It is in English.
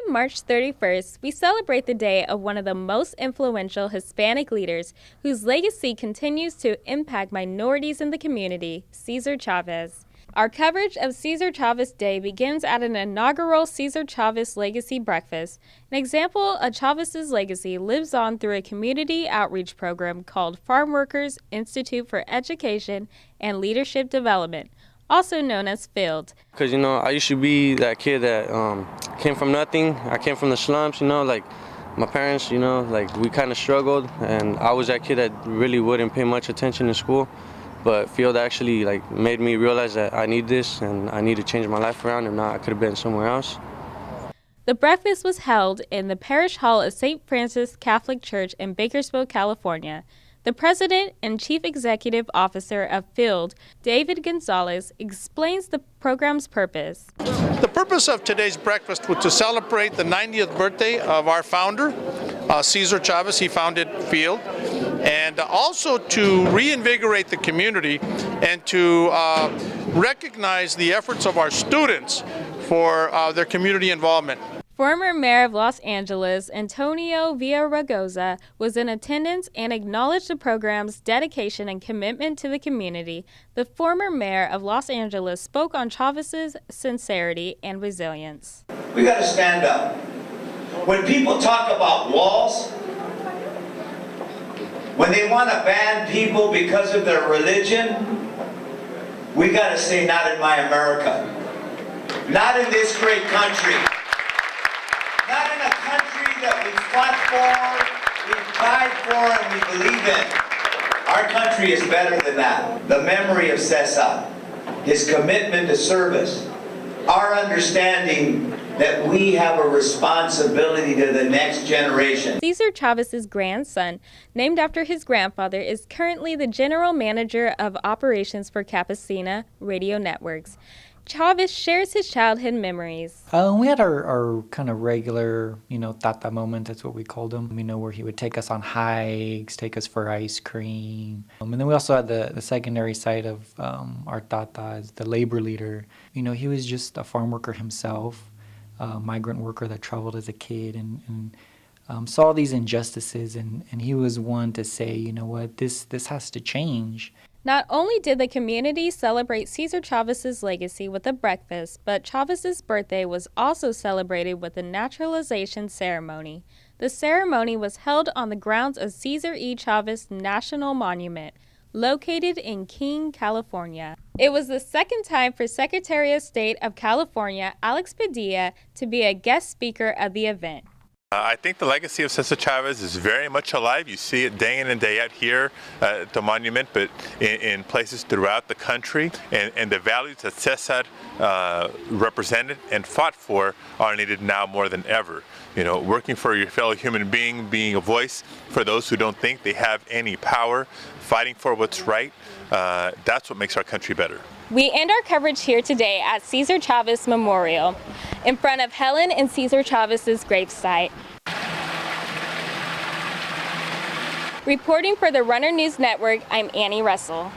March 31st, we celebrate the day of one of the most influential Hispanic leaders whose legacy continues to impact minorities in the community, César Chávez. Our coverage of César Chávez Day begins at an inaugural César Chávez Legacy Breakfast. An example of Chávez's legacy lives on through a community outreach program called Farm Workers Institute for Education and Leadership Development, also known as FIELD. Because, I used to be that kid that came from nothing. I came from the slums, like my parents, we kind of struggled. And I was that kid that really wouldn't pay much attention in school. But FIELD actually made me realize that I need this and I need to change my life around. If not, I could have been somewhere else. The breakfast was held in the Parish Hall of St. Francis Catholic Church in Bakersfield, California. The president and chief executive officer of FIELD, David Gonzalez, explains the program's purpose. The purpose of today's breakfast was to celebrate the 90th birthday of our founder, César Chávez. He founded FIELD. And also to reinvigorate the community and to recognize the efforts of our students for their community involvement. Former Mayor of Los Angeles, Antonio Villaraigosa, was in attendance and acknowledged the program's dedication and commitment to the community. The former mayor of Los Angeles spoke on Chávez's sincerity and resilience. We got to stand up. When people talk about walls, when they want to ban people because of their religion, we got to say, not in my America. Not in this great country. Not in a country that we fought for, we've died for, and we believe in. Our country is better than that. The memory of César, his commitment to service, our understanding that we have a responsibility to the next generation. César Chávez's grandson, named after his grandfather, is currently the general manager of operations for Campesina Radio Networks. Chávez shares his childhood memories. We had our kind of regular, tata moment, that's what we called him, where he would take us on hikes, take us for ice cream. And then we also had the secondary side of our tata as the labor leader. He was just a farm worker himself, a migrant worker that traveled as a kid and saw these injustices. And he was one to say, this has to change. Not only did the community celebrate César Chávez's legacy with a breakfast, but Chávez's birthday was also celebrated with a naturalization ceremony. The ceremony was held on the grounds of César E. Chávez National Monument, located in King, California. It was the second time for Secretary of State of California, Alex Padilla, to be a guest speaker of the event. I think the legacy of César Chávez is very much alive. You see it day in and day out here at the monument, but in places throughout the country. And the values that César represented and fought for are needed now more than ever. Working for your fellow human being, being a voice for those who don't think they have any power, fighting for what's right, that's what makes our country better. We end our coverage here today at César Chávez Memorial, in front of Helen and César Chávez's gravesite. Reporting for the Runner News Network, I'm Annie Russell.